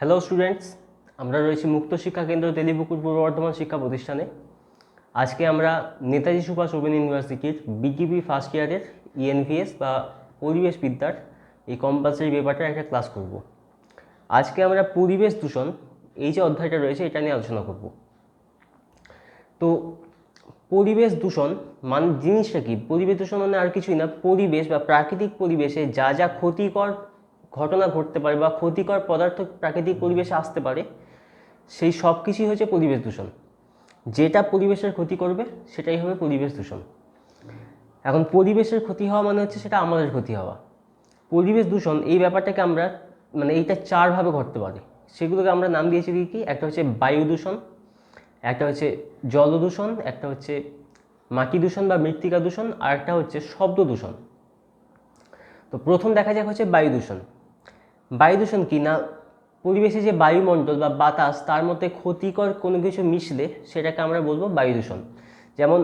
Hello students, আমরা রয়েছি মুক্ত শিক্ষা কেন্দ্র তেলিপুকুর পূর্ব বর্ধমান শিক্ষা প্রতিষ্ঠানে। আজকে আমরা নেতাজি সুভাষ ওপেন ইউনিভার্সিটির বিটিপি ফার্স্ট ইয়ারের ইএনভিএস বা পরিবেশ বিদ্যার এই কম্পালসারি পেপারটার একটা ক্লাস করব। আজকে আমরা পরিবেশ দূষণ এই যে অধ্যায়টা রয়েছে এটা নিয়ে আলোচনা করব। তো পরিবেশ দূষণ মানে জিনিসটা কি? পরিবেশ দূষণ মানে আর কিছুই না, পরিবেশ বা প্রাকৃতিক পরিবেশে যা যা ক্ষতিকর ঘটনা ঘটতে পারে বা ক্ষতিকর পদার্থ প্রাকৃতিক পরিবেশে আসতে পারে সেই সব কিছুই হচ্ছে পরিবেশ দূষণ। যেটা পরিবেশের ক্ষতি করবে সেটাই হবে পরিবেশ দূষণ। এখন পরিবেশের ক্ষতি হওয়া মানে হচ্ছে সেটা আমাদের ক্ষতি হওয়া। পরিবেশ দূষণ এই ব্যাপারটাকে আমরা এইটা চারভাবে ঘটতে পারে, সেগুলোকে আমরা নাম দিয়েছি কি? একটা হচ্ছে বায়ু দূষণ, একটা হচ্ছে জল দূষণ, একটা হচ্ছে মাটি দূষণ বা মৃত্তিকা দূষণ, আর একটা হচ্ছে শব্দ দূষণ। তো প্রথম দেখা যাক হচ্ছে বায়ু দূষণ। বায়ু দূষণ কি না, পরিবেশে যে বায়ুমণ্ডল বা বাতাস তার মধ্যে ক্ষতিকর কোনো কিছু মিশলে সেটাকে আমরা বলবো বায়ু দূষণ। যেমন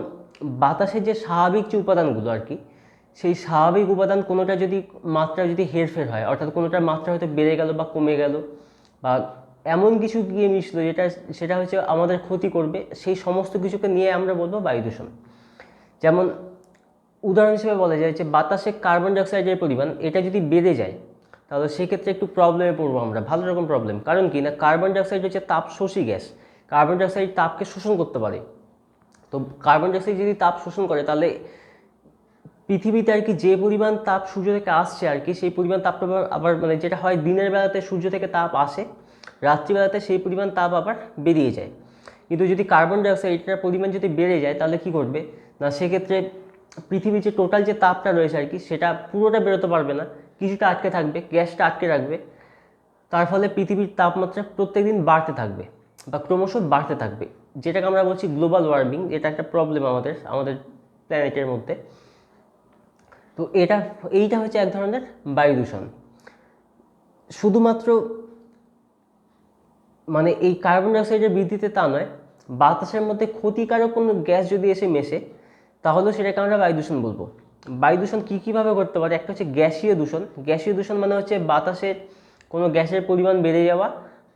বাতাসের যে স্বাভাবিক যে উপাদানগুলো আর কি, সেই স্বাভাবিক উপাদান কোনোটা যদি মাত্রা যদি হেরফের হয়, অর্থাৎ কোনোটার মাত্রা হয়তো বেড়ে গেল বা কমে গেল বা এমন কিছু গিয়ে মিশলো সেটা হচ্ছে আমাদের ক্ষতি করবে, সেই সমস্ত কিছুকে নিয়ে আমরা বলবো বায়ু দূষণ। যেমন উদাহরণ হিসেবে বলা যায় যে বাতাসে কার্বন ডাইঅক্সাইডের পরিমাণ এটা যদি বেড়ে যায় তাহলে সেক্ষেত্রে একটু প্রবলেমে পড়বো আমরা, ভালো রকম প্রবলেম। কারণ কি না, কার্বন ডাইঅক্সাইড হচ্ছে তাপ শোষী গ্যাস, কার্বন ডাইঅক্সাইড তাপকে শোষণ করতে পারে। তো কার্বন ডাইঅক্সাইড যদি তাপ শোষণ করে তাহলে পৃথিবীতে আর কি যে পরিমাণ তাপ সূর্য থেকে আসছে আর কি, সেই পরিমাণ তাপটা আবার যেটা হয় দিনের বেলাতে সূর্য থেকে তাপ আসে, রাত্রিবেলাতে সেই পরিমাণ তাপ আবার বেরিয়ে যায়। কিন্তু যদি কার্বন ডাইঅক্সাইডটার পরিমাণ যদি বেড়ে যায় তাহলে কি করবে না, সেক্ষেত্রে পৃথিবীর যে টোটাল যে তাপটা রয়েছে আর কি সেটা পুরোটা বেরোতে পারবে না, কিছুটা আটকে থাকবে, গ্যাসটা আটকে রাখবে। তার ফলে পৃথিবীর তাপমাত্রা প্রত্যেকদিন বাড়তে থাকবে বা ক্রমশ বাড়তে থাকবে, যেটাকে আমরা বলছি গ্লোবাল ওয়ার্মিং। এটা একটা প্রবলেম আমাদের আমাদের প্ল্যানেটের মধ্যে। তো এইটা হচ্ছে এক ধরনের বায়ু দূষণ। শুধুমাত্র এই কার্বন ডাইঅক্সাইডের বৃদ্ধিতে তা নয়, বাতাসের মধ্যে ক্ষতিকারক কোনো গ্যাস যদি এসে মেশে তাহলেও সেটাকে আমরা বায়ু দূষণ বলবো। বায়ু দূষণ কী কীভাবে করতে পারে? একটা হচ্ছে গ্যাসীয় দূষণ। গ্যাসীয় দূষণ মানে হচ্ছে বাতাসে কোনো গ্যাসের পরিমাণ বেড়ে যাওয়া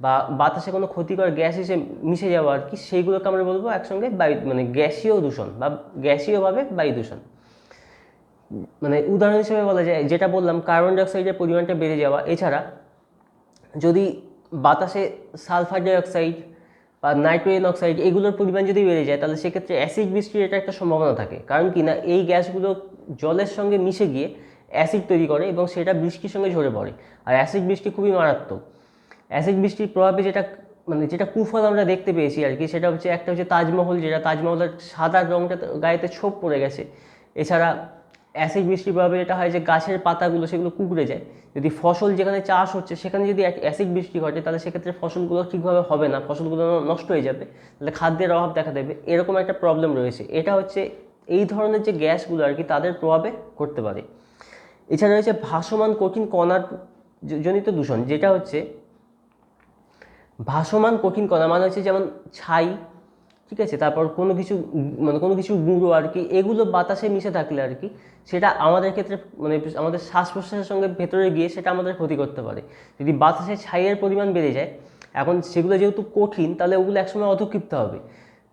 বা বাতাসে কোনো ক্ষতিকর গ্যাস এসে মিশে যাওয়া আর কি, সেইগুলোকে আমরা বলবো একসঙ্গে বায়ু গ্যাসীয় দূষণ বা গ্যাসীয়ভাবে বায়ু দূষণ। উদাহরণ হিসেবে বলা যায়, যেটা বললাম কার্বন ডাইঅক্সাইডের পরিমাণটা বেড়ে যাওয়া, এছাড়া যদি বাতাসে সালফার ডাইঅক্সাইড বা নাইট্রোজেন অক্সাইড এগুলোর পরিমাণ যদি বেড়ে যায় তাহলে সেক্ষেত্রে অ্যাসিড বৃষ্টির এটা একটা সম্ভাবনা থাকে। কারণ কি না, এই গ্যাসগুলো জলের সঙ্গে মিশে গিয়ে অ্যাসিড তৈরি করে এবং সেটা বৃষ্টির সঙ্গে ঝরে পড়ে। আর অ্যাসিড বৃষ্টি খুবই মারাত্মক। অ্যাসিড বৃষ্টির প্রভাবে যেটা কুফল আমরা দেখতে পেয়েছি আর কি, সেটা হচ্ছে একটা হচ্ছে তাজমহল, যেটা তাজমহলের সাদা রঙটা গায়েতে ছোপ পড়ে গেছে। এছাড়া অ্যাসিড বৃষ্টির প্রভাবে এটা হয় যে গাছের পাতাগুলো সেগুলো কুঁকড়ে যায়। যদি ফসল যেখানে চাষ হচ্ছে সেখানে যদি অ্যাসিড বৃষ্টি ঘটে তাহলে সেক্ষেত্রে ফসলগুলো ঠিকভাবে হবে না, ফসলগুলো নষ্ট হয়ে যাবে, তাহলে খাদ্যের অভাব দেখা দেবে, এরকম একটা প্রবলেম রয়েছে। এটা হচ্ছে এই ধরনের যে গ্যাসগুলো আর কি তাদের প্রভাবে করতে পারে। এছাড়া রয়েছে ভাসমান কঠিন কণার জনিত দূষণ, যেটা হচ্ছে ভাসমান কঠিন কণা মানে হচ্ছে যেমন ছাই, ঠিক আছে, তারপর কোনো কিছু গুঁড়ো আর কি, এগুলো বাতাসে মিশে থাকলে আর কি সেটা আমাদের ক্ষেত্রে আমাদের শ্বাস প্রশ্বাসের সঙ্গে ভেতরে গিয়ে সেটা আমাদের ক্ষতি করতে পারে। যদি বাতাসে ছাইয়ের পরিমাণ বেড়ে যায়, এখন সেগুলো যেহেতু কঠিন তাহলে ওগুলো একসময় অধঃক্ষিপ্ত হবে,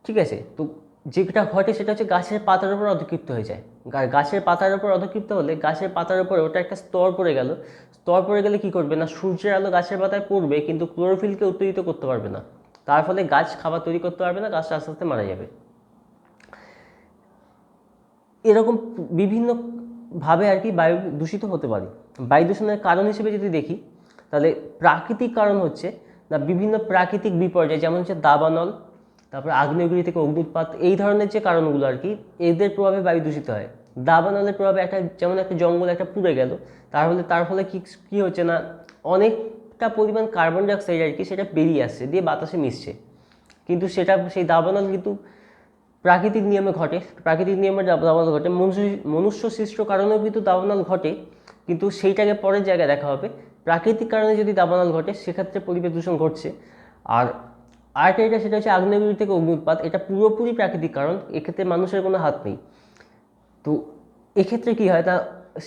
ঠিক আছে। তো যেটা ঘটে সেটা হচ্ছে গাছের পাতার উপর অধঃক্ষিপ্ত হয়ে যায়। গাছের পাতার উপর অধঃক্ষিপ্ত হলে গাছের পাতার উপরে ওটা একটা স্তর পড়ে গেল, স্তর পড়ে গেলে কি করবে না, সূর্যের আলো গাছের পাতায় পড়বে কিন্তু ক্লোরোফিলকে উত্তেজিত করতে পারবে না, তার ফলে গাছ খাবার তৈরি করতে পারবে না, গাছটা আস্তে আস্তে মারা যাবে। এরকম বিভিন্নভাবে আর কি বায়ু দূষিত হতে পারে। বায়ু দূষণের কারণ হিসেবে যদি দেখি তাহলে প্রাকৃতিক কারণ হচ্ছে না বিভিন্ন প্রাকৃতিক বিপর্যয়, যেমন হচ্ছে দাবানল, তারপর আগ্নেয়গিরি থেকে অগ্নুৎপাত, এই ধরনের যে কারণগুলো আর কি এদের প্রভাবে বায়ু দূষিত হয়। দাবানলের প্রভাবে যেমন একটা জঙ্গল একটা পুড়ে গেল, তার ফলে কি হচ্ছে না, অনেকটা পরিমাণ কার্বন ডাইঅক্সাইড আর কি সেটা বেরিয়ে আসছে দিয়ে বাতাসে মিশছে, কিন্তু সেই দাবানল কিন্তু প্রাকৃতিক নিয়মে ঘটে, প্রাকৃতিক নিয়মে দাবানল ঘটে, মনুষ্য সৃষ্ট কারণেও কিন্তু দাবানল ঘটে, কিন্তু সেইটাকে পরের জায়গায় দেখা হবে। প্রাকৃতিক কারণে যদি দাবানল ঘটে সেক্ষেত্রে পরিবেশ দূষণ ঘটছে। আর আরেকটা সেটা হচ্ছে আগ্নেয়গিরি থেকে অগ্নুৎপাত, এটা পুরোপুরি প্রাকৃতিক কারণ, এক্ষেত্রে মানুষের কোনো হাত নেই। তো এক্ষেত্রে কী হয়, তা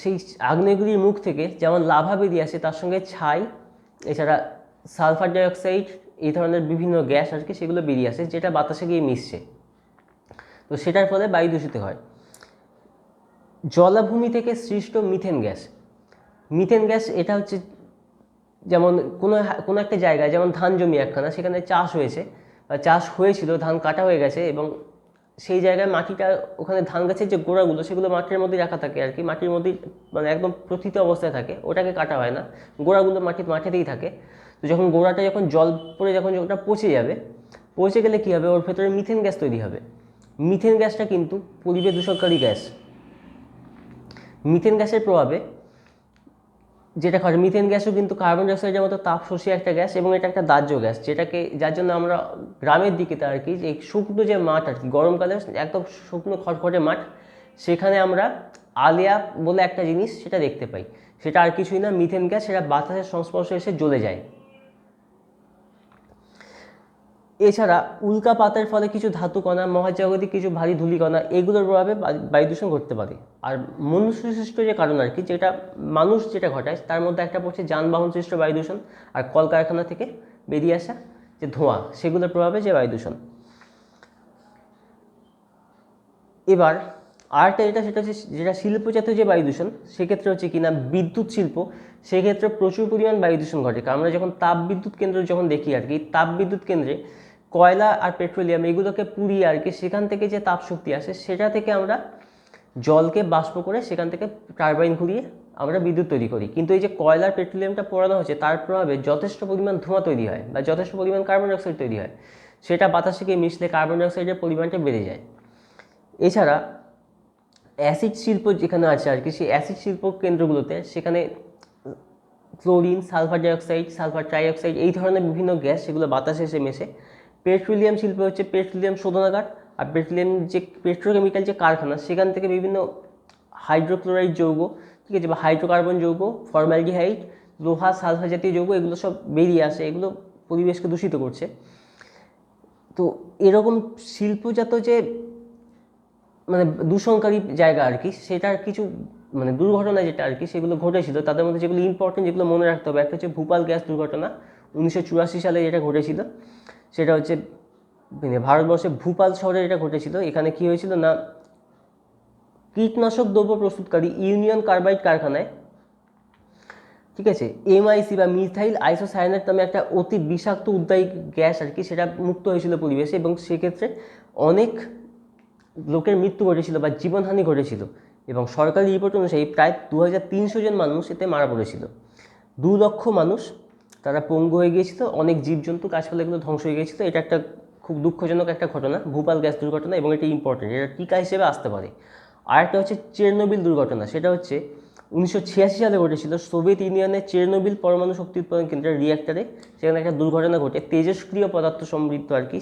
সেই আগ্নেয়গিরির মুখ থেকে যেমন লাভা বেরিয়ে আসে তার সঙ্গে ছাই, এছাড়া সালফার ডাইঅক্সাইড, এই ধরনের বিভিন্ন গ্যাস আর কি সেগুলো বেরিয়ে আসে, যেটা বাতাসে গিয়ে মিশছে। তো সেটার ফলে বায়ু দূষিত হয়। জলাভূমি থেকে সৃষ্ট মিথেন গ্যাস, মিথেন গ্যাস এটা হচ্ছে যেমন কোনো কোনো একটা জায়গায়, যেমন ধান জমি একখানা, সেখানে চাষ হয়েছে বা চাষ হয়েছিল, ধান কাটা হয়ে গেছে, এবং সেই জায়গায় মাটিটা, ওখানে ধান গাছের যে গোড়াগুলো সেগুলো মাটির মধ্যে রাখা থাকে আর কি, মাটির মধ্যেই মানে একদম প্রথিত অবস্থায় থাকে, ওটাকে কাটা হয় না, গোড়াগুলো মাটিতেই থাকে। তো যখন গোড়াটা যখন জল পড়ে যখন ওটা পচে যাবে, পচে গেলে কী হবে, ওর ভেতরে মিথেন গ্যাস তৈরি হবে। মিথেন গ্যাসটা কিন্তু পরিবেশ দূষণকারী গ্যাস। মিথেন গ্যাসের প্রভাবে যেটা ঘটে, মিথেন গ্যাসও কিন্তু কার্বন ডাইঅক্সাইডের মতো তাপ শোষী একটা গ্যাস, এবং এটা একটা দাহ্য গ্যাস, যার জন্য আমরা গ্রামের দিকে আর কি, যে শুকনো যে মাঠ আর কি, গরমকালে একদম শুকনো খটখটে মাঠ, সেখানে আমরা আলিয়া বলে একটা জিনিস সেটা দেখতে পাই। সেটা আর কিছুই না, মিথেন গ্যাস, সেটা বাতাসের সংস্পর্শে এসে জ্বলে যায়। এছাড়া উল্কাপাতের ফলে কিছু ধাতু কণা, মহাজাগতিক কিছু ভারী ধূলিকণা, এগুলোর প্রভাবে বায়ু দূষণ ঘটতে পারে। আর মনুষ্যসৃষ্ট যে কারণ আর কি, যেটা মানুষ যেটা ঘটায়, তার মধ্যে একটা পড়ছে যানবাহন সৃষ্ট বায়ু দূষণ, আর কলকারখানা থেকে বেরিয়ে আসা যে ধোঁয়া, সেগুলোর প্রভাবে যে বায়ু দূষণ। এবার আরেকটা সেটা হচ্ছে যেটা শিল্পজাতীয় যে বায়ু দূষণ, সেক্ষেত্রে হচ্ছে কিনা বিদ্যুৎ শিল্প, সেক্ষেত্রে প্রচুর পরিমাণ বায়ু দূষণ ঘটে। কারণ আমরা যখন তাপ বিদ্যুৎ কেন্দ্র যখন দেখি আর কি, তাপ বিদ্যুৎ কেন্দ্রে কয়লা আর পেট্রোলিয়াম এগুলোকে পুড়িয়ে আর কি, সেখান থেকে যে তাপ শক্তি আসে, সেটা থেকে আমরা জলকে বাষ্প করে সেখান থেকে টারবাইন ঘুরিয়ে আমরা বিদ্যুৎ তৈরি করি। কিন্তু এই যে কয়লার পেট্রোলিয়ামটা পোড়ানো হচ্ছে, তার প্রভাবে যথেষ্ট পরিমাণ ধোঁয়া তৈরি হয় বা যথেষ্ট পরিমাণ কার্বন ডাইঅক্সাইড তৈরি হয়, সেটা বাতাসে গিয়ে মিশলে কার্বন ডাইঅক্সাইডের পরিমাণটা বেড়ে যায়। এছাড়া অ্যাসিড শিল্প যেখানে আছে আর কি, সেই অ্যাসিড শিল্প কেন্দ্রগুলোতে সেখানে chlorine, sulphur dioxide, sulphur trioxide, এই ধরনের বিভিন্ন গ্যাস সেগুলো বাতাসে এসে মেশে। পেট্রোলিয়াম শিল্প হচ্ছে পেট্রোলিয়াম শোধনাগার, আর পেট্রোলিয়াম যে পেট্রোকেমিক্যাল যে কারখানা, সেখান থেকে বিভিন্ন হাইড্রোক্লোরাইড যৌগ, ঠিক আছে, বা হাইড্রোকার্বন যৌগ, ফর্মালডিহাইড, লোহা, সালফার জাতীয় যৌগ, এগুলো সব বেরিয়ে আসে, এগুলো পরিবেশকে দূষিত করছে। তো এরকম শিল্পজাত যে মানে দূষণকারী জায়গা আর কি, সেটার কিছু মানে দুর্ঘটনা যেটা আর কি সেগুলো ঘটেছিল, তাদের মধ্যে যেগুলো ইম্পর্টেন্ট, যেগুলো মনে রাখতে হবে, একটা হচ্ছে ভূপাল গ্যাস দুর্ঘটনা 1984 সালে যেটা ঘটেছিল। সেটা হচ্ছে মানে ভারতবর্ষের ভূপাল শহরে এটা ঘটেছিল। এখানে কি হয়েছিল না, কীটনাশক দ্রব্য প্রস্তুতকারী ইউনিয়ন কার্বাইড কারখানায়, ঠিক আছে, এমআইসি বা মিথাইল আইসোসায়ানেট নামে একটা অতি বিষাক্ত উদ্বায়ী গ্যাস আর কি, সেটা মুক্ত হয়েছিল পরিবেশে, এবং সেক্ষেত্রে অনেক লোকের মৃত্যু ঘটেছিল বা জীবনহানি ঘটেছিল, এবং সরকারি রিপোর্ট অনুযায়ী প্রায় 2300 জন মানুষ এতে মারা পড়েছিল। 2 লক্ষ মানুষ তারা পঙ্গু হয়ে গিয়েছিল, অনেক জীবজন্তু গাছপালা এগুলো ধ্বংস হয়ে গিয়েছিল। এটা একটা খুব দুঃখজনক একটা ঘটনা, ভূপাল গ্যাস দুর্ঘটনা, এবং এটা ইম্পর্টেন্ট, এটা টিকা হিসেবে আসতে পারে। আরেকটা হচ্ছে চেরনোবিল দুর্ঘটনা, সেটা হচ্ছে 1986 সালে ঘটেছিল সোভিয়েত ইউনিয়নের চেরনোবিল পরমাণু শক্তি উৎপাদন কেন্দ্রের রিঅ্যাক্টরে, সেখানে একটা দুর্ঘটনা ঘটে, তেজস্ক্রিয় পদার্থ সমৃদ্ধ আর কি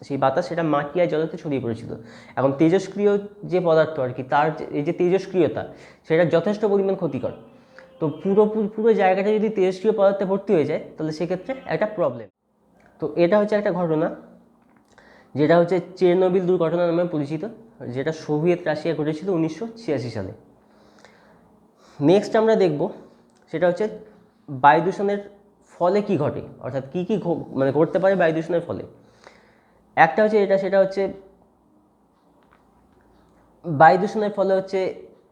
সেই বাতাস, সেটা মাটি আর জলেতে ছড়িয়ে পড়েছিল। এখন তেজস্ক্রিয় যে পদার্থ আর কি, তার এই যে তেজস্ক্রিয়তা, সেটা যথেষ্ট পরিমাণ ক্ষতিকর। তো পুরো জায়গাটা যদি তেজস্ক্রিয় পদার্থে ভর্তি হয়ে যায়, তাহলে সেক্ষেত্রে একটা প্রবলেম। তো এটা হচ্ছে একটা ঘটনা, যেটা হচ্ছে চেরনোবিল দুর্ঘটনা নামে পরিচিত, যেটা সোভিয়েত রাশিয়া ঘটেছিল 1986 সালে। নেক্সট আমরা দেখব সেটা হচ্ছে বায়ু দূষণের ফলে কি ঘটে, অর্থাৎ কী কী মানে ঘটতে পারে বায়ু দূষণের ফলে। একটা হচ্ছে সেটা হচ্ছে বায়ু দূষণের ফলে হচ্ছে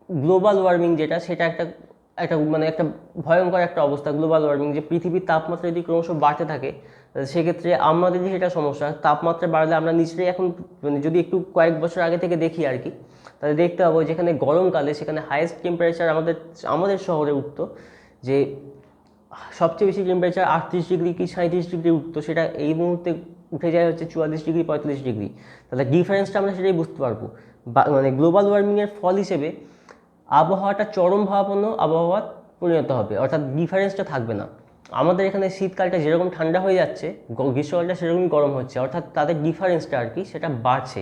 গ্লোবাল ওয়ার্মিং, যেটা সেটা একটা একটা মানে একটা ভয়ঙ্কর একটা অবস্থা। গ্লোবাল ওয়ার্মিং, যে পৃথিবীর তাপমাত্রা যদি ক্রমশ বাড়তে থাকে, সেক্ষেত্রে আমাদের যে সেটা সমস্যা, তাপমাত্রা বাড়লে আমরা নিজেরাই এখন মানে যদি একটু কয়েক বছর আগে থেকে দেখি আর কি, তাহলে দেখতে পাবো যেখানে গরমকালে সেখানে হাইয়েস্ট টেম্পারেচার আমাদের শহরে উঠতো, যে সবচেয়ে বেশি টেম্পারেচার 38 ডিগ্রি কি 37 ডিগ্রি উঠতো, সেটা এই মুহূর্তে উঠে যায় হচ্ছে 44 ডিগ্রি 45 ডিগ্রি। তাহলে ডিফারেন্সটা আমরা সেটাই বুঝতে পারবো। মানে গ্লোবাল ওয়ার্মিংয়ের ফল হিসেবে আবহাওয়াটা চরম ভাবাপন্ন আবহাওয়া পরিণত হবে, অর্থাৎ ডিফারেন্সটা থাকবে না। আমাদের এখানে শীতকালটা যেরকম ঠান্ডা হয়ে যাচ্ছে, গ্রীষ্মকালটা সেরকমই গরম হচ্ছে, অর্থাৎ তাদের ডিফারেন্সটা আর কি সেটা বাড়ছে,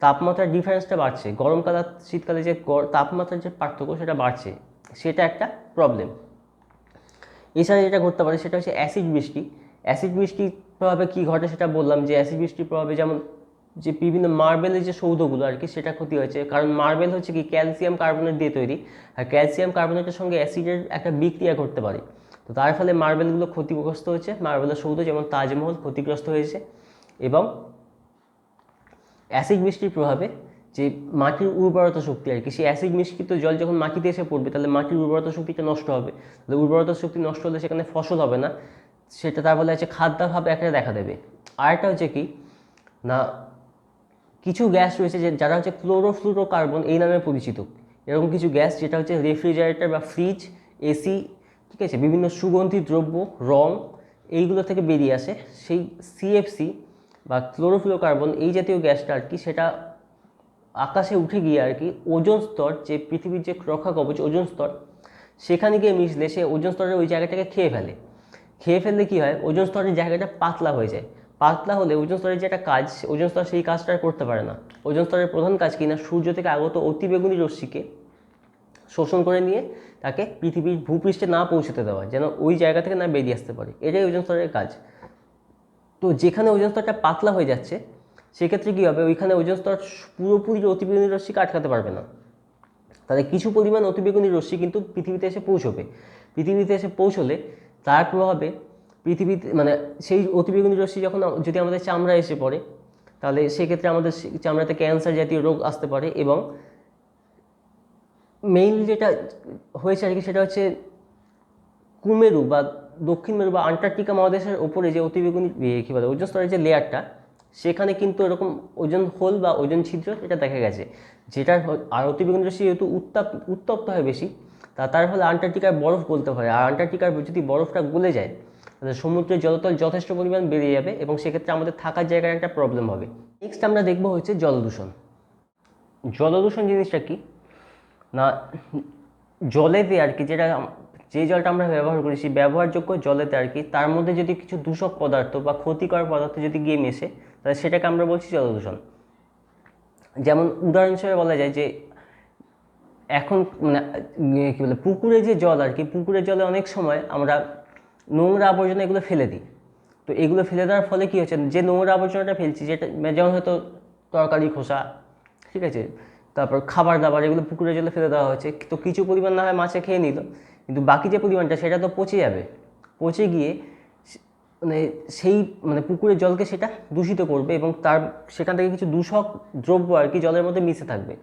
তাপমাত্রার ডিফারেন্সটা বাড়ছে, গরমকাল আর শীতকালে যে তাপমাত্রার যে পার্থক্য সেটা বাড়ছে, সেটা একটা প্রবলেম। এছাড়া যেটা ঘটতে পারে সেটা হচ্ছে অ্যাসিড বৃষ্টি। অ্যাসিড বৃষ্টির প্রভাবে কী ঘটে সেটা বললাম, যে অ্যাসিড বৃষ্টির প্রভাবে যেমন যে বিভিন্ন মার্বেলের যে সৌধগুলো আর কি, সেটা ক্ষতি হয়েছে, কারণ মার্বেল হচ্ছে কি ক্যালসিয়াম কার্বনেট দিয়ে তৈরি, আর ক্যালসিয়াম কার্বনেটের সঙ্গে অ্যাসিডের একটা বিক্রিয়া ঘটতে পারে, তো তার ফলে মার্বেলগুলো ক্ষতিগ্রস্ত হচ্ছে, মার্বেলের সৌধ যেমন তাজমহল ক্ষতিগ্রস্ত হয়েছে। এবং অ্যাসিড বৃষ্টির প্রভাবে যে মাটির উর্বরতা শক্তি আর কি, সেই অ্যাসিড মিশ্রিত জল যখন মাটিতে এসে পড়বে তাহলে মাটির উর্বরতা শক্তিটা নষ্ট হবে। তাহলে উর্বরতা শক্তি নষ্ট হলে সেখানে ফসল হবে না, সেটা তার ফলে হচ্ছে খাদ্যাভাব একটা দেখা দেবে। আরেকটা হচ্ছে কি না, কিছু গ্যাস রয়েছে যারা হচ্ছে ক্লোরোফ্লুরোকার্বন এই নামে পরিচিত। এরকম কিছু গ্যাস যেটা হচ্ছে রেফ্রিজারেটর বা ফ্রিজ, এসি, ঠিক আছে, বিভিন্ন সুগন্ধি দ্রব্য, রং, এইগুলো থেকে বেরিয়ে আসে। সেই সিএফসি বা ক্লোরোফ্লুরোকার্বন এই জাতীয় গ্যাসটা আর কি, সেটা আকাশে উঠে গিয়ে আর কি ওজোন স্তর, যে পৃথিবীর যে রক্ষা কবচ ওজোন স্তর, সেখানে গিয়ে মিশলে সে ওজোন স্তরের ওই জায়গাটাকে খেয়ে ফেলে। খেয়ে ফেললে কী হয়, ওজোন স্তরের জায়গাটা পাতলা হয়ে যায়। পাতলা হলে ওজোন স্তরের যে একটা কাজ, ওজোন স্তর সেই কাজটা আর করতে পারে না। ওজোন স্তরের প্রধান কাজ কি না, সূর্য থেকে আগত অতিবেগুনি রশ্মিকে শোষণ করে নিয়ে তাকে পৃথিবীর ভূপৃষ্ঠে না পৌঁছতে দেওয়া, যেন ওই জায়গা থেকে না বেরিয়ে আসতে পারে, এটাই ওজোন স্তরের কাজ। তো যেখানে ওজোন স্তরটা পাতলা হয়ে যাচ্ছে সেক্ষেত্রে কী হবে, ওইখানে ওজোন স্তর পুরোপুরি অতিবেগুনি রশ্মিকে আটকাতে পারবে না। তাহলে কিছু পরিমাণ অতিবেগুনি রশ্মি কিন্তু পৃথিবীতে এসে পৌঁছবে। পৃথিবীতে এসে পৌঁছলে তার প্রভাবে পৃথিবীতে মানে সেই অতিবেগুনি রশ্মি যখন যদি আমাদের চামড়া এসে পড়ে, তাহলে সেক্ষেত্রে আমাদের চামড়াতে ক্যান্সার জাতীয় রোগ আসতে পারে। এবং মেইনলি যেটা হয়েছে আর কি, সেটা হচ্ছে কুমেরু বা দক্ষিণ মেরু বা আন্টার্কটিকা মহাদেশের ওপরে যে অতিবেগুনি কী বলে ওজোন স্তরের যে লেয়ারটা, সেখানে কিন্তু এরকম ওজোন হোল বা ওজোন ছিদ্র এটা দেখা গেছে, যেটার আর অতিবেগুনি রশ্মি যেহেতু উত্তপ্ত হয় বেশি, তার ফলে আন্টার্কটিকার বরফ গলতে পারে। আর আন্টার্কটিকার যদি বরফটা গলে যায় তাহলে সমুদ্রের জলতল যথেষ্ট পরিমাণ বেড়ে যাবে এবং সেক্ষেত্রে আমাদের থাকার জায়গায় একটা প্রবলেম হবে। নেক্সট আমরা দেখবো হচ্ছে জলদূষণ। জলদূষণ জিনিসটা কি না, জলেতে আর কি যে জলটা আমরা ব্যবহার করি সেই ব্যবহারযোগ্য জলেতে আর কি, তার মধ্যে যদি কিছু দূষক পদার্থ বা ক্ষতিকর পদার্থ যদি গিয়ে মেশে তাহলে সেটাকে আমরা বলছি জলদূষণ। যেমন উদাহরণ হিসেবে বলা যায় যে এখন মানে কী বলে পুকুরে যে জল আর কি, পুকুরের জলে অনেক সময় আমরা নোংরা আবর্জনা এগুলো ফেলে দিই। তো এগুলো ফেলে দেওয়ার ফলে কী হচ্ছে, যে নোংরা আবর্জনাটা ফেলছি, যেটা যেমন হয়তো তরকারি খোসা, ঠিক আছে, তারপর খাবার দাবার, এগুলো পুকুরের জলে ফেলে দেওয়া হচ্ছে। তো কিছু পরিমাণ না হয় মাছে খেয়ে নিল, কিন্তু বাকি যে পরিমাণটা সেটা তো পচে যাবে। পচে গিয়ে মানে সেই মানে পুকুরের জলকে সেটা দূষিত করবে এবং সেখান থেকে কিছু দূষক দ্রব্য আর কি জলের মধ্যে মিশে থাকবে।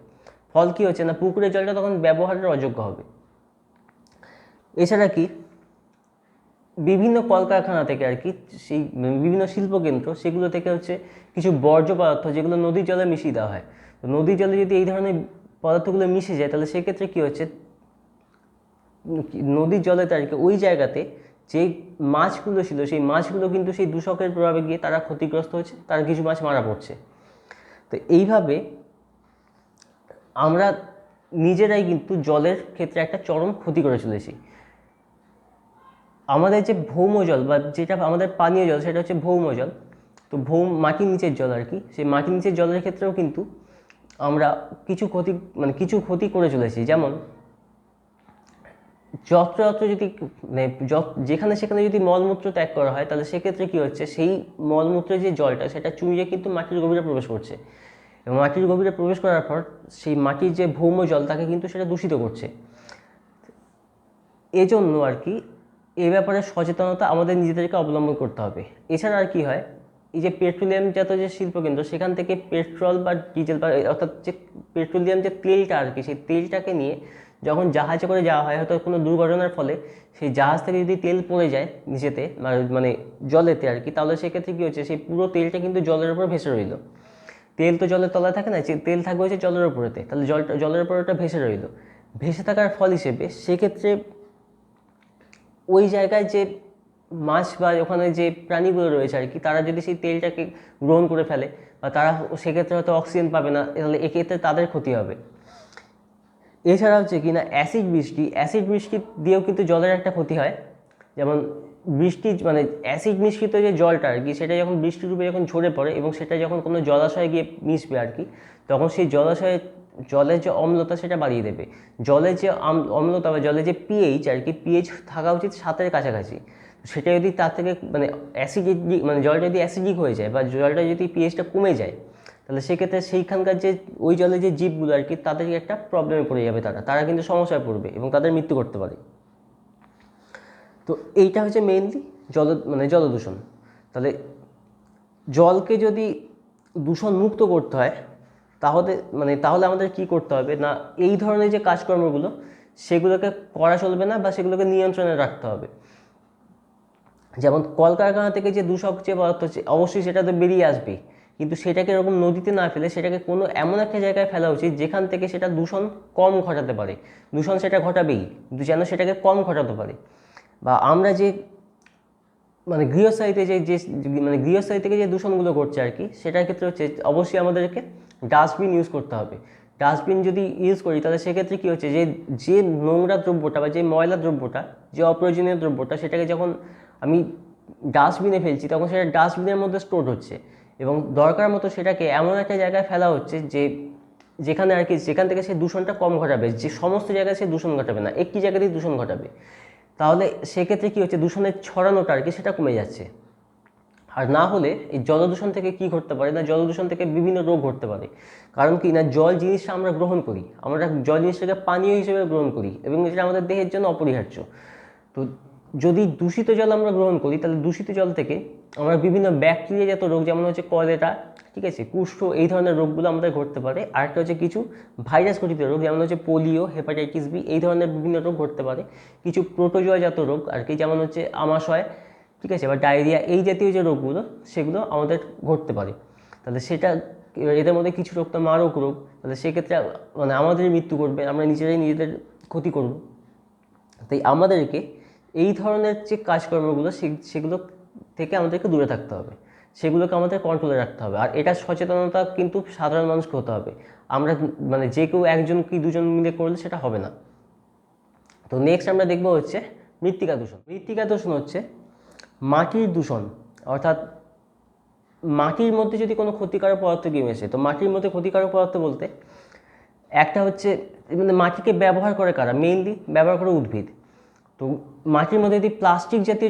ফল কী হচ্ছে না, পুকুরের জলটা তখন ব্যবহারের অযোগ্য হবে। এছাড়া কি বিভিন্ন কলকারখানা থেকে আর কি, সেই বিভিন্ন শিল্পকেন্দ্র, সেগুলো থেকে হচ্ছে কিছু বর্জ্য পদার্থ যেগুলো নদীর জলে মিশিয়ে দেওয়া হয়। তো নদীর জলে যদি এই ধরনের পদার্থগুলো মিশে যায় তাহলে সেক্ষেত্রে কী হচ্ছে, নদীর জলেতে আর কি ওই জায়গাতে যেই মাছগুলো ছিল সেই মাছগুলো কিন্তু সেই দূষকের প্রভাবে গিয়ে তারা ক্ষতিগ্রস্ত হচ্ছে, তার কিছু মাছ মারা পড়ছে। তো এইভাবে আমরা নিজেরাই কিন্তু জলের ক্ষেত্রে একটা চরম ক্ষতি করে চলেছি। আমাদের যে ভৌম জল বা যেটা আমাদের পানীয় জল সেটা হচ্ছে ভৌম জল। তো মাটির নিচের জল আর কি, সেই মাটির নিচের জলের ক্ষেত্রেও কিন্তু আমরা কিছু ক্ষতি করে চলেছি। যেমন যত্রতত্র যদি মানে যেখানে সেখানে যদি মলমূত্র ত্যাগ করা হয় তাহলে সেক্ষেত্রে কী হচ্ছে, সেই মলমূত্রের যে জলটা সেটা চুইয়ে কিন্তু মাটির গভীরে প্রবেশ করছে এবং মাটির গভীরে প্রবেশ করার পর সেই মাটির যে ভৌম জল তাকে কিন্তু সেটা দূষিত করছে। এজন্য আর কি এ ব্যাপারে সচেতনতা আমাদের নিজেদেরকে অবলম্বন করতে হবে। এছাড়া আর কি হয়, এই যে পেট্রোলিয়াম জাত যে শিল্পকেন্দ্র, সেখান থেকে পেট্রোল বা ডিজেল বা অর্থাৎ যে পেট্রোলিয়াম যে তেলটা আর কি, সেই তেলটাকে নিয়ে যখন জাহাজে করে যাওয়া হয়, হয়তো কোনো দুর্ঘটনার ফলে সেই জাহাজ থেকে যদি তেল পড়ে যায় নিচেতে মানে জলেতে আর কি, তাহলে সেক্ষেত্রে কী হচ্ছে, সেই পুরো তেলটা কিন্তু জলের উপর ভেসে রইল। তেল তো জলের তলায় থাকে না, তেল থাকবে হচ্ছে জলের উপরেতে, তাহলে জলের উপর ওটা ভেসে রইল। ভেসে থাকার ফল হিসেবে সেক্ষেত্রে ওই জায়গায় যে মাছ বা ওখানে যে প্রাণীগুলো রয়েছে আর কি, তারা যদি সেই তেলটাকে গ্রহণ করে ফেলে বা তারা সেক্ষেত্রে হয়তো অক্সিজেন পাবে না, তাহলে এক্ষেত্রে তাদের ক্ষতি হবে। এছাড়া হচ্ছে কি না, অ্যাসিড বৃষ্টি দিয়েও কিন্তু জলের একটা ক্ষতি হয়। যেমন মানে অ্যাসিড মিশ্রিত যে জলটা আর কি, সেটা যখন বৃষ্টির রূপে যখন ঝরে পড়ে এবং সেটা যখন কোনো জলাশয়ে গিয়ে মিশবে আর কি, তখন সেই জলের যে অম্লতা সেটা বাড়িয়ে দেবে। জলের যে অম্লতা বা জলের যে পিএইচ আর কি, পিএইচ থাকা উচিত 7-এর কাছাকাছি। সেটা যদি তার থেকে মানে মানে জলটা যদি অ্যাসিডিক হয়ে যায় বা জলটা যদি পিএইচটা কমে যায়, তাহলে সেক্ষেত্রে সেইখানকার যে ওই জলের যে জীবগুলো আর কি, তাদেরকে একটা প্রবলেমে পড়ে যাবে, তারা কিন্তু সমস্যায় পড়বে এবং তাদের মৃত্যু করতে পারে। তো এইটা হচ্ছে মেইনলি জল দূষণ। তাহলে জলকে যদি দূষণ মুক্ত করতে হয় তাহলে আমাদের কি করতে হবে না, এই ধরনের যে কাজকর্মগুলো সেগুলোকে করা চলবে না বা সেগুলোকে নিয়ন্ত্রণে রাখতে হবে। যেমন কলকারখানা থেকে যে দূষক যে পদার্থ হচ্ছে অবশ্যই সেটা তো বেরিয়ে আসবে, কিন্তু সেটাকে এরকম নদীতে না ফেলে সেটাকে কোনো এমন একটা জায়গায় ফেলা উচিত যেখান থেকে সেটা দূষণ কম ঘটাতে পারে। দূষণ সেটা ঘটাবেই, কিন্তু যেন সেটাকে কম ঘটাতে পারে। বা আমরা যে গৃহস্থালিতে গৃহস্থালি থেকে যে দূষণগুলো করছে আর কি, সেটার ক্ষেত্রে হচ্ছে অবশ্যই আমাদেরকে ডাস্টবিন ইউজ করতে হবে। ডাস্টবিন যদি ইউজ করি তাহলে সেক্ষেত্রে কী হচ্ছে, যে নোংরা দ্রব্যটা বা যে ময়লা দ্রব্যটা, যে অপ্রয়োজনীয় দ্রব্যটা, সেটাকে যখন আমি ডাস্টবিনে ফেলছি তখন সেটা ডাস্টবিনের মধ্যে স্টোর হচ্ছে এবং দরকার মতো সেটাকে এমন একটা জায়গায় ফেলা হচ্ছে যেখানে আর কি যেখান থেকে সে দূষণটা কম ঘটাবে। যে সমস্ত জায়গায় সে দূষণ ঘটাবে না, একটি জায়গাতেই দূষণ ঘটাবে। তাহলে সেক্ষেত্রে কী হচ্ছে, দূষণের ছড়ানোটা আর কি সেটা কমে যাচ্ছে। আর না হলে এই জলদূষণ থেকে কি ঘটতে পারে না, জলদূষণ থেকে বিভিন্ন রোগ ঘটতে পারে। কারণ কি না, জল জিনিসটা আমরা গ্রহণ করি, আমরা জল জিনিসটাকে পানীয় হিসেবে গ্রহণ করি এবং এটা আমাদের দেহের জন্য অপরিহার্য। তো যদি দূষিত জল আমরা গ্রহণ করি তাহলে দূষিত জল থেকে আমরা বিভিন্ন ব্যাকটেরিয়াজাত রোগ, যেমন হচ্ছে কলেরা, ঠিক আছে, কুষ্ঠ, এই ধরনের রোগগুলো আমাদের ঘটতে পারে। আরেকটা হচ্ছে কিছু ভাইরাস ঘটিত রোগ, যেমন হচ্ছে পোলিও, হেপাটাইটিস বি, এই ধরনের বিভিন্ন রোগ ঘটতে পারে। কিছু প্রোটোজোয়াজাত রোগ আর কি, যেমন হচ্ছে আমাশয়, ঠিক আছে, বা ডায়রিয়া, এই জাতীয় যে রোগগুলো সেগুলো আমাদের ঘটতে পারে। তাহলে সেটা এদের মধ্যে কিছু রোগ তো মারক রোগ, তাহলে সেক্ষেত্রে আমাদের মৃত্যু করবে, আমরা নিজেদের ক্ষতি করব। তাই আমাদেরকে এই ধরনের যে কাজকর্মগুলো সেগুলো থেকে আমাদেরকে দূরে থাকতে হবে, সেগুলোকে আমাদের কন্ট্রোলে রাখতে হবে। আর এটা সচেতনতা কিন্তু সাধারণ মানুষকে হতে হবে। আমরা যে কেউ একজন কি দুজন মিলে করলে সেটা হবে না। তো নেক্সট আমরা দেখব হচ্ছে মৃত্তিকা দূষণ। মৃত্তিকা দূষণ হচ্ছে মাটির দূষণ, অর্থাৎ মাটির মধ্যে যদি কোনো ক্ষতিকারক পদার্থ গিয়ে মেশে। তো মাটির মধ্যে ক্ষতিকারক পদার্থ বলতে একটা হচ্ছে মাটিকে ব্যবহার করে কারা, মেইনলি ব্যবহার করে উদ্ভিদ। তো মাটির মধ্যে যদি প্লাস্টিক জাতীয়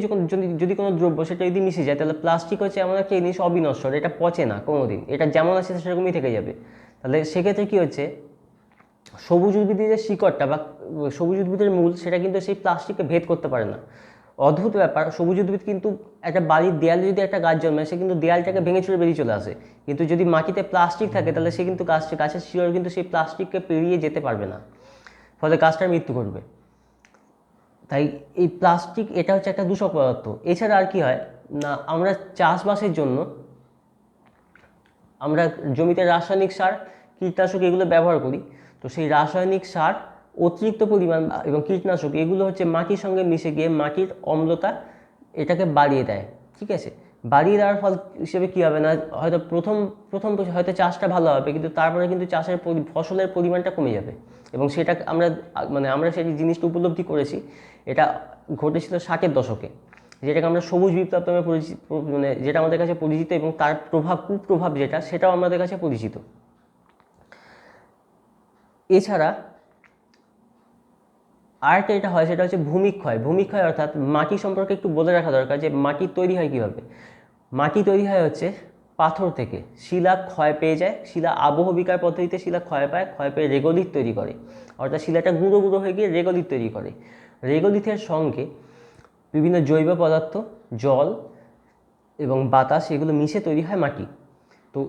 যদি কোনো দ্রব্য সেটা যদি মিশে যায়, তাহলে প্লাস্টিক হচ্ছে এমন একটা জিনিস অবিনশ্বর, এটা পচে না কোনোদিন, এটা যেমন আছে সেরকমই থেকে যাবে। তাহলে সেক্ষেত্রে কী হচ্ছে, সবুজ উদ্ভিদের যে শিকড়টা বা সবুজ উদ্ভিদের মূল, সেটা কিন্তু সেই প্লাস্টিককে ভেদ করতে পারে না। অদ্ভুত ব্যাপার, সবুজ উদ্ভিদ কিন্তু একটা বাড়ির দেয়ালে যদি একটা গাছ জন্মায়, সে কিন্তু দেয়ালটাকে ভেঙে চুরে বেরিয়ে চলে আসে। কিন্তু যদি মাটিতে প্লাস্টিক থাকে তাহলে সে কিন্তু গাছের শিকড় কিন্তু সেই প্লাস্টিককে পেরিয়ে যেতে পারবে না, ফলে গাছটার মৃত্যু ঘটবে। তাই এই প্লাস্টিক এটা হচ্ছে একটা দূষক পদার্থ। এছাড়া আর কি হয় না, আমরা চাষবাসের জন্য আমরা জমিতে রাসায়নিক সার, কীটনাশক এগুলো ব্যবহার করি। তো সেই রাসায়নিক সার, অতিরিক্ত পরিমাণ এবং কীটনাশক এগুলো হচ্ছে মাটির সঙ্গে মিশে গিয়ে মাটির অম্লতা এটাকে বাড়িয়ে দেয়, ঠিক আছে। বাড়িয়ে দেওয়ার ফল হিসেবে কী হবে না, হয়তো প্রথম হয়তো চাষটা ভালো হবে, কিন্তু তারপরে কিন্তু ফসলের পরিমাণটা কমে যাবে। এবং সেটা আমরা সেই জিনিসটা উপলব্ধি করেছি, এটা ঘটেছিল 60-এর দশকে, যেটাকে আমরা সবুজ বিপ্লব নামে পরিচিত, যেটা আমাদের কাছে পরিচিত, এবং তার কুপ্রভাব সেটাও আমাদের কাছে পরিচিত। এছাড়া আরেকটা এটা হয়, সেটা হচ্ছে ভূমিক্ষয় অর্থাৎ মাটি সম্পর্কে একটু বলে রাখা দরকার যে মাটি তৈরি হয় কীভাবে। মাটি তৈরি হয় হচ্ছে পাথর থেকে, শিলা ক্ষয় পেয়ে যায়, শিলা আবহবিকার পদ্ধতিতে শিলা ক্ষয় পেয়ে রেগোলিথ তৈরি করে, অর্থাৎ শিলাটা গুঁড়ো গুঁড়ো হয়ে গিয়ে রেগোলিথ তৈরি করে। রেগোলিথের সঙ্গে বিভিন্ন জৈব পদার্থ, জল এবং বাতাস এগুলো মিশে তৈরি হয় মাটি। তো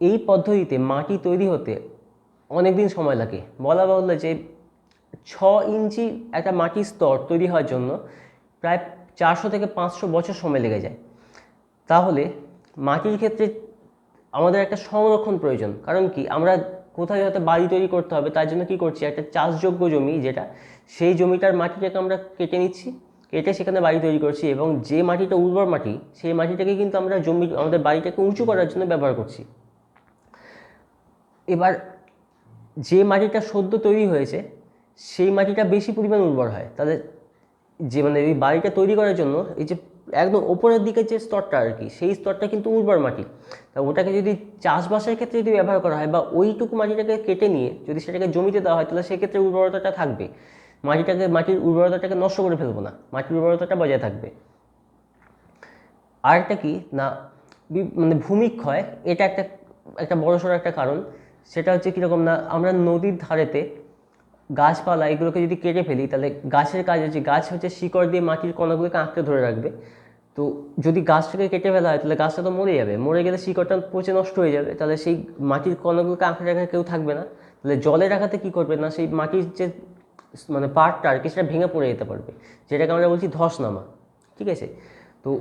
এই পদ্ধতিতে মাটি তৈরি হতে অনেক দিন সময় লাগে। বলা বাহুল্য যে 6 ইঞ্চি একটা মাটির স্তর তৈরি হওয়ার জন্য প্রায় 400 থেকে 500 বছর সময় লেগে যায়। তাহলে মাটির ক্ষেত্রে আমাদের একটা সংরক্ষণ প্রয়োজন। কারণ কি, আমরা কোথায় হয়তো বাড়ি তৈরি করতে হবে, তার জন্য কি করছি, একটা চাষযোগ্য জমি যেটা, সেই জমিটার মাটিটাকে আমরা কেটে নিচ্ছি, কেটে সেখানে বাড়ি তৈরি করছি, এবং যে মাটিটা উর্বর মাটি, সেই মাটিটাকে কিন্তু আমরা আমাদের বাড়িটাকে উঁচু করার জন্য ব্যবহার করছি। এবার যে মাটিটা সদ্য তৈরি হয়েছে সেই মাটিটা বেশি পরিমাণ উর্বর হয়। তাহলে এই বাড়িটা তৈরি করার জন্য এই যে একদম ওপরের দিকে যে স্তরটা আর কি, সেই স্তরটা কিন্তু উর্বর মাটি। তা ওটাকে যদি চাষবাসের ক্ষেত্রে যদি ব্যবহার করা হয় বা ওইটুকু মাটিটাকে কেটে নিয়ে যদি সেটাকে জমিতে দেওয়া হয়, তাহলে সেক্ষেত্রে উর্বরতাটা থাকবে, মাটির উর্বরতাটাকে নষ্ট করে ফেলবো না, মাটির উর্বরতাটা বজায় থাকবে। আরেকটা কি না, ভূমিক্ষয়, এটা একটা বড়সড় একটা কারণ। সেটা হচ্ছে কীরকম না, আমরা নদীর ধারেতে গাছপালা এগুলোকে যদি কেটে ফেলি, তাহলে গাছের কাজ হচ্ছে, গাছ হচ্ছে শিকড় দিয়ে মাটির কণাগুলোকে আঁকড়ে ধরে রাখবে। তো যদি গাছটাকে কেটে ফেলা হয় তাহলে গাছটা তো মরে যাবে, মরে গেলে শিকড়টা পচে নষ্ট হয়ে যাবে, তাহলে সেই মাটির কণাগুলোকে আঁকড়ে রাখার কেউ থাকবে না। তাহলে জলে রাখাতে কী করবে না, সেই মাটির যে মানে পার্টটা আর কি সেটা ভেঙে পড়ে যেতে পারবে, যেটাকে আমরা বলছি ধস নামা। ঠিক আছে, তো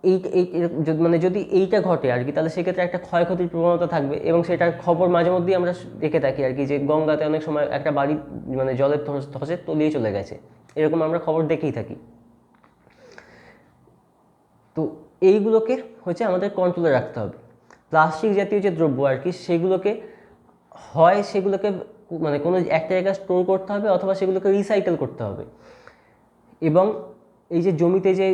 এই মানে যদি এইটা ঘটে আর কি, তাহলে সেক্ষেত্রে একটা ক্ষয়ক্ষতির প্রবণতা থাকবে, এবং সেটার খবর মাঝে মধ্যেই আমরা দেখে থাকি আর কি, যে গঙ্গাতে অনেক সময় একটা বাড়ি মানে জলের ধসে তলিয়ে চলে গেছে, এরকম আমরা খবর দেখেই থাকি। তো এইগুলোকে হচ্ছে আমাদের কন্ট্রোলে রাখতে হবে। প্লাস্টিক জাতীয় যে দ্রব্য আর কি, সেগুলোকে মানে কোনো একটা জায়গায় স্টোর করতে হবে, অথবা সেগুলোকে রিসাইকেল করতে হবে। এবং এই যে জমিতে যে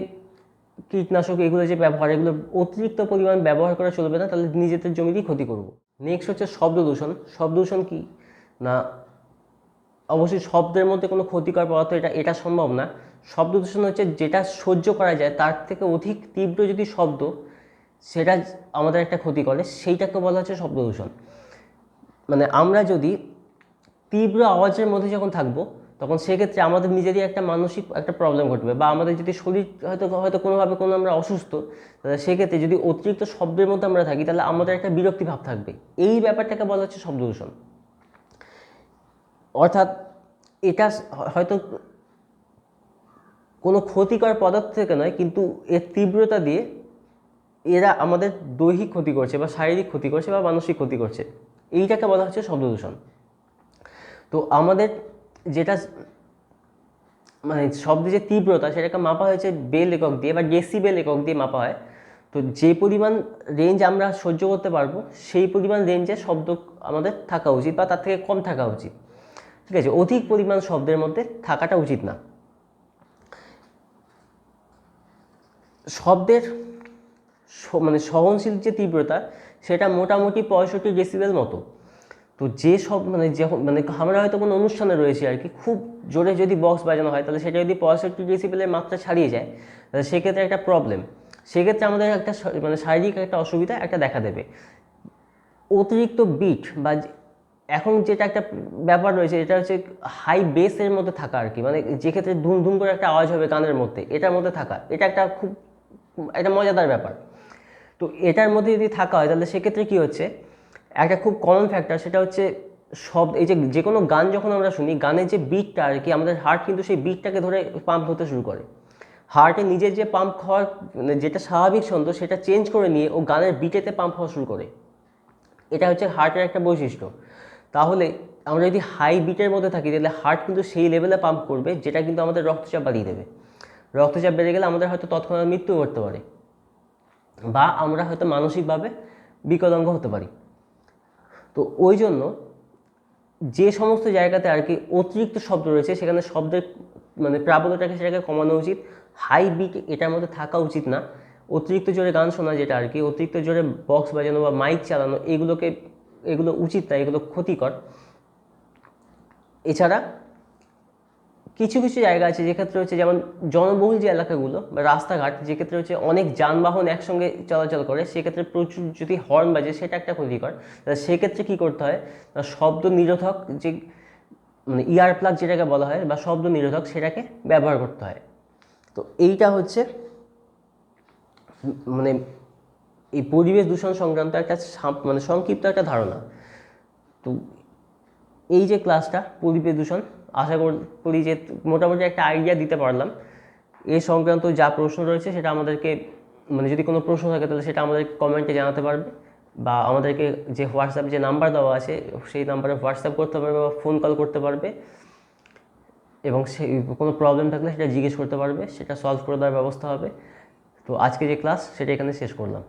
কীটনাশক এগুলো যে ব্যবহার, এগুলো অতিরিক্ত পরিমাণ ব্যবহার করা চলবে না, তাহলে নিজেদের জমিরই ক্ষতি করব। নেক্সট হচ্ছে শব্দ দূষণ। শব্দ দূষণ কি না, অবশ্যই শব্দের মধ্যে কোনো ক্ষতিকর পদার্থ এটা সম্ভব না। শব্দ দূষণ হচ্ছে যেটা সহ্য করা যায় তার থেকে অধিক তীব্র যদি শব্দ সেটা আমাদের একটা ক্ষতি করে, সেইটাকে বলা হচ্ছে শব্দ দূষণ। মানে আমরা যদি তীব্র আওয়াজের মধ্যে যখন থাকবো, তখন সেক্ষেত্রে আমাদের নিজেরই একটা মানসিক একটা প্রবলেম ঘটবে, বা আমাদের যদি শরীর হয়তো কোনোভাবে আমরা অসুস্থ, তাহলে সেক্ষেত্রে যদি অতিরিক্ত শব্দের মধ্যে আমরা থাকি, তাহলে আমাদের একটা বিরক্তি ভাব থাকবে। এই ব্যাপারটাকে বলা হচ্ছে শব্দ দূষণ। অর্থাৎ এটা হয়তো কোনো ক্ষতিকর পদার্থ থেকে নয়, কিন্তু এর তীব্রতা দিয়ে এরা আমাদের দৈহিক ক্ষতি করছে, বা শারীরিক ক্ষতি করছে, বা মানসিক ক্ষতি করছে। এইটাকে বলা হচ্ছে শব্দ দূষণ। তো আমাদের যেটা মানে শব্দের যে তীব্রতা, সেটাকে মাপা হয়েছে বেল একক দিয়ে, বা ডেসিবেল একক দিয়ে মাপা হয়। তো যে পরিমাণ রেঞ্জ আমরা সহ্য করতে পারবো, সেই পরিমাণ রেঞ্জে শব্দ আমাদের থাকা উচিত, বা তার থেকে কম থাকা উচিত। ঠিক আছে, অধিক পরিমাণ শব্দের মধ্যে থাকাটা উচিত না। শব্দের মানে সহনশীল যে তীব্রতা, সেটা মোটামুটি 65 ডেসিবেল মতো। তো যে সব যখন আমরা হয়তো কোনো অনুষ্ঠানে রয়েছি আর কি, খুব জোরে যদি বক্স বাজানো হয়, তাহলে সেটা যদি 65 ডেসিবেলের মাত্রা ছাড়িয়ে যায়, তাহলে সেক্ষেত্রে একটা প্রবলেম, সেক্ষেত্রে আমাদের একটা শারীরিক একটা অসুবিধা একটা দেখা দেবে। অতিরিক্ত বিট বা এখন যেটা একটা ব্যাপার রয়েছে, এটা হচ্ছে হাই বেসের মধ্যে থাকা আর কি, মানে যে ক্ষেত্রে ধুম ধুম করে একটা আওয়াজ হবে কানের মধ্যে, এটার মধ্যে থাকা, এটা একটা খুব একটা মজাদার ব্যাপার। তো এটার মধ্যে যদি থাকা হয়, তাহলে সেক্ষেত্রে কী হচ্ছে, একটা খুব কমন ফ্যাক্টর, সেটা হচ্ছে এই যে কোনো গান যখন আমরা শুনি, গানের যে বিটটা আর কি, আমাদের হার্ট কিন্তু সেই বিটটাকে ধরে পাম্প হতে শুরু করে। হার্টে নিজের যে পাম্প হওয়ার যেটা স্বাভাবিক ছন্দ, সেটা চেঞ্জ করে নিয়ে ও গানের বিটেতে পাম্প হওয়া শুরু করে। এটা হচ্ছে হার্টের একটা বৈশিষ্ট্য। তাহলে আমরা যদি হাই বিটের মধ্যে থাকি, তাহলে হার্ট কিন্তু সেই লেভেলে পাম্প করবে, যেটা কিন্তু আমাদের রক্তচাপ বাড়িয়ে দেবে। রক্তচাপ বেড়ে গেলে আমাদের হয়তো তৎক্ষণাৎ মৃত্যু ঘটতে পারে, বা আমরা হয়তো মানসিকভাবে বিকলাঙ্গ হতে পারি। তো ওই জন্য যে সমস্ত জায়গাতে আর কি অতিরিক্ত শব্দ রয়েছে, সেখানে শব্দের প্রাবল্যটাকে সেটাকে কমানো উচিত। হাই বিট এটার মধ্যে থাকা উচিত না। অতিরিক্ত জোরে গান শোনা, যেটা আর কি অতিরিক্ত জোরে বক্স বাজানো বা মাইক চালানো, এগুলো উচিত না, এগুলো ক্ষতিকর। এছাড়া কিছু কিছু জায়গা আছে যেক্ষেত্রে হচ্ছে, যেমন জনবহুল যে এলাকাগুলো বা রাস্তাঘাট, যেক্ষেত্রে হচ্ছে অনেক যানবাহন একসঙ্গে চলাচল করে, সেক্ষেত্রে প্রচুর যদি হর্ন বাজে, সেটা একটা ক্ষতিকর। সেক্ষেত্রে কী করতে হয়, শব্দ নিরোধক যে ইয়ার প্লাগ যেটাকে বলা হয়, বা শব্দ নিরোধক, সেটাকে ব্যবহার করতে হয়। তো এইটা হচ্ছে এই পরিবেশ দূষণ সংক্রান্ত একটা সংক্ষিপ্ত একটা ধারণা। তো এই যে ক্লাসটা পরিবেশ দূষণ, আশা করি যে মোটামুটি একটা আইডিয়া দিতে পারলাম। এ সংক্রান্ত যা প্রশ্ন রয়েছে সেটা আমাদেরকে যদি কোনো প্রশ্ন থাকে, তাহলে সেটা আমাদের কমেন্টে জানাতে পারবে, বা আমাদেরকে যে হোয়াটসঅ্যাপ যে নাম্বার দেওয়া আছে, সেই নাম্বারে হোয়াটসঅ্যাপ করতে পারবে বা ফোন কল করতে পারবে, এবং সেই কোনো প্রবলেম থাকলে সেটা জিজ্ঞেস করতে পারবে, সেটা সলভ করে দেওয়ার ব্যবস্থা হবে। তো আজকে যে ক্লাস সেটা এখানে শেষ করলাম।